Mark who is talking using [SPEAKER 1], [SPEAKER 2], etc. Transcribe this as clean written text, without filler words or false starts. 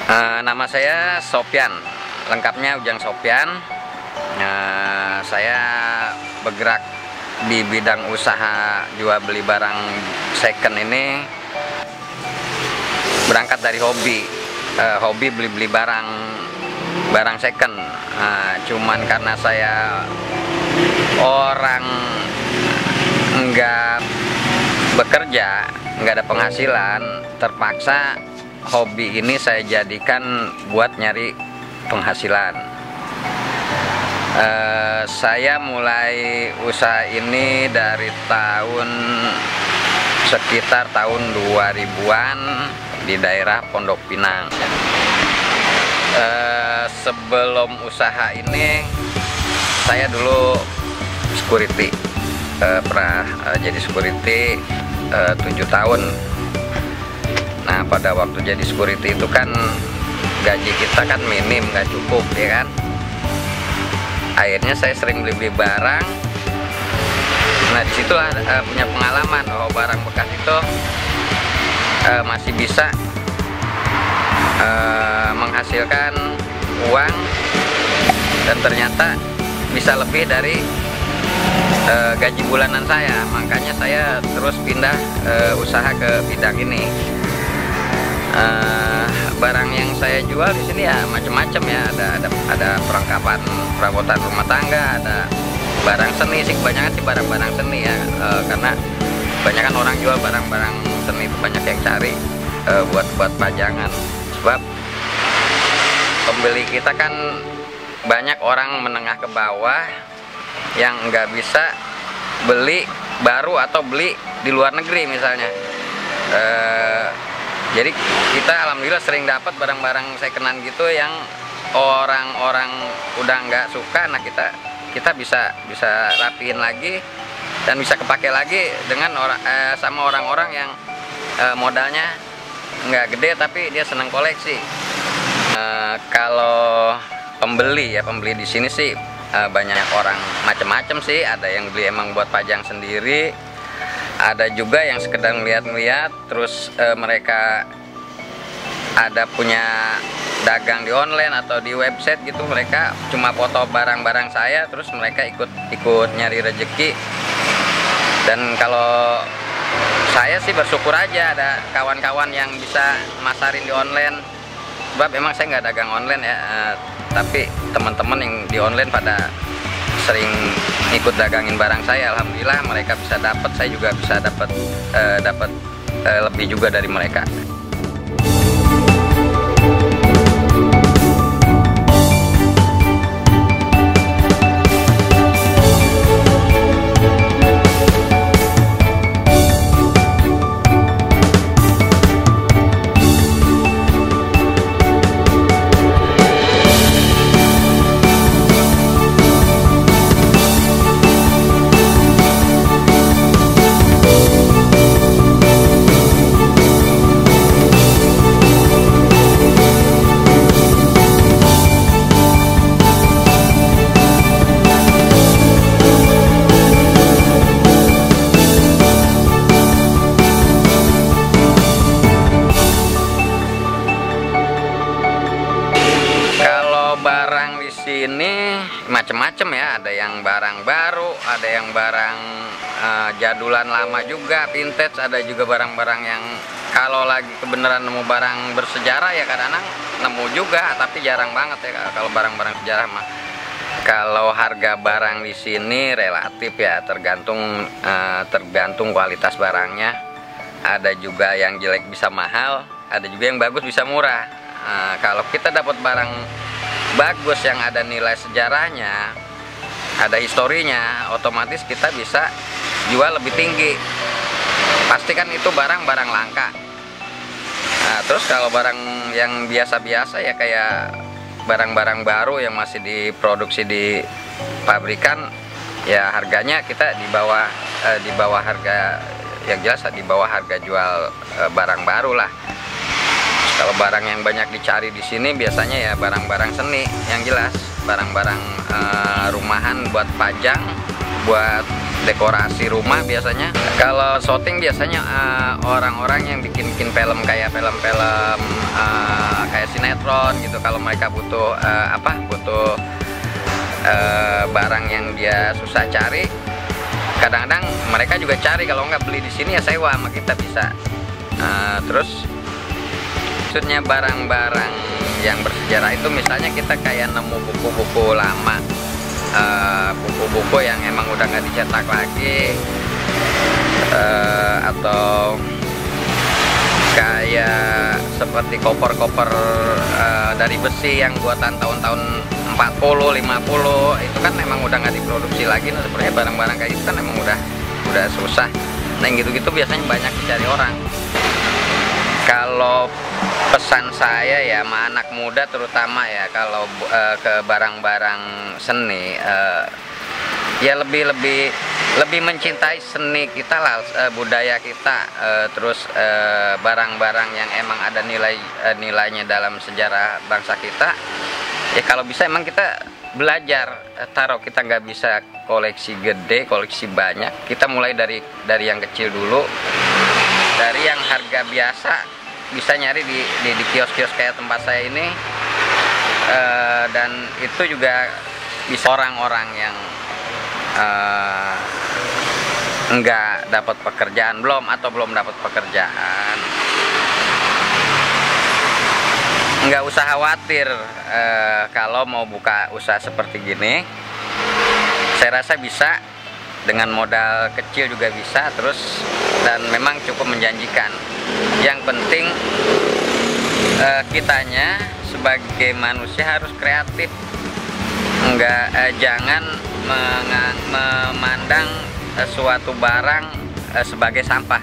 [SPEAKER 1] Nama saya Sopyan, lengkapnya Ujang Sopyan. Saya bergerak di bidang usaha jual beli barang second ini berangkat dari hobi beli-beli barang second. Cuman karena saya orang nggak bekerja, nggak ada penghasilan, terpaksa hobi ini saya jadikan buat nyari penghasilan. Saya mulai usaha ini dari sekitar tahun 2000-an di daerah Pondok Pinang. Sebelum usaha ini saya dulu security, pernah jadi security 7 tahun. Nah, pada waktu jadi security itu kan gaji kita kan minim, nggak cukup ya kan. Akhirnya saya sering beli barang. Nah, disitulah punya pengalaman, oh barang bekas itu masih bisa menghasilkan uang, dan ternyata bisa lebih dari gaji bulanan saya. Makanya saya terus pindah usaha ke bidang ini. Barang yang saya jual di sini ya macam-macam ya, ada perlengkapan perabotan rumah tangga, ada barang seni sih, kebanyakan sih barang-barang seni ya, karena kebanyakan orang jual barang-barang seni itu banyak yang cari buat pajangan. Sebab pembeli kita kan banyak orang menengah ke bawah yang nggak bisa beli baru atau beli di luar negeri misalnya. Jadi kita alhamdulillah sering dapat barang-barang secondan gitu yang orang-orang udah nggak suka. Nah, kita bisa rapiin lagi dan bisa kepake lagi dengan sama orang-orang yang modalnya nggak gede tapi dia senang koleksi. Kalau pembeli di sini sih banyak orang macam-macam sih. Ada yang beli emang buat pajang sendiri, ada juga yang sekedar melihat-lihat, terus mereka ada punya dagang di online atau di website gitu, mereka cuma foto barang-barang saya, terus mereka ikut nyari rezeki. Dan kalau saya sih bersyukur aja ada kawan-kawan yang bisa masarin di online, sebab emang saya nggak dagang online ya, tapi teman-teman yang di online pada sering ikut dagangin barang saya. Alhamdulillah mereka bisa dapat, saya juga bisa dapat lebih juga dari mereka. Barang di sini macam-macam ya, ada yang barang baru, ada yang barang jadulan lama juga, vintage, ada juga barang-barang yang kalau lagi kebenaran nemu barang bersejarah ya kadang-kadang nemu juga, tapi jarang banget ya kalau barang-barang sejarah mah. Kalau harga barang di sini relatif ya, tergantung kualitas barangnya. Ada juga yang jelek bisa mahal, ada juga yang bagus bisa murah. Kalau kita dapat barang bagus yang ada nilai sejarahnya, ada historinya, otomatis kita bisa jual lebih tinggi. Pastikan itu barang-barang langka. Nah, terus kalau barang yang biasa-biasa ya kayak barang-barang baru yang masih diproduksi di pabrikan, ya harganya kita di bawah harga, yang jelas di bawah harga jual barang baru lah. Kalau barang yang banyak dicari di sini biasanya ya barang-barang seni, yang jelas barang-barang rumahan buat pajang, buat dekorasi rumah biasanya. Kalau shooting biasanya orang-orang yang bikin film kayak film-film kayak sinetron gitu. Kalau mereka butuh butuh barang yang dia susah cari, kadang-kadang mereka juga cari. Kalau nggak beli di sini ya sewa sama kita bisa. Terus maksudnya barang-barang yang bersejarah itu, misalnya kita kayak nemu buku-buku lama, buku-buku yang emang udah nggak dicetak lagi, atau kayak seperti koper-koper dari besi yang buatan tahun-tahun 40, 50, itu kan emang udah nggak diproduksi lagi. Nah, sebenarnya barang-barang kayak itu kan emang udah susah. Nah, yang gitu-gitu biasanya banyak dicari orang. Kalau pesan saya ya sama anak muda terutama ya, kalau ke barang-barang seni, ya lebih mencintai seni kita lah, budaya kita, terus barang-barang yang emang ada nilainya dalam sejarah bangsa kita. Ya kalau bisa emang kita belajar, taruh kita nggak bisa koleksi gede, koleksi banyak, kita mulai dari yang kecil dulu, dari yang harga biasa bisa nyari di kios-kios kayak tempat saya ini, dan itu juga bisa orang-orang yang nggak dapat pekerjaan, belum dapat pekerjaan, nggak usah khawatir. Kalau mau buka usaha seperti gini, saya rasa bisa, dengan modal kecil juga bisa, terus dan memang cukup menjanjikan. Yang penting kitanya sebagai manusia harus kreatif, jangan memandang suatu barang sebagai sampah.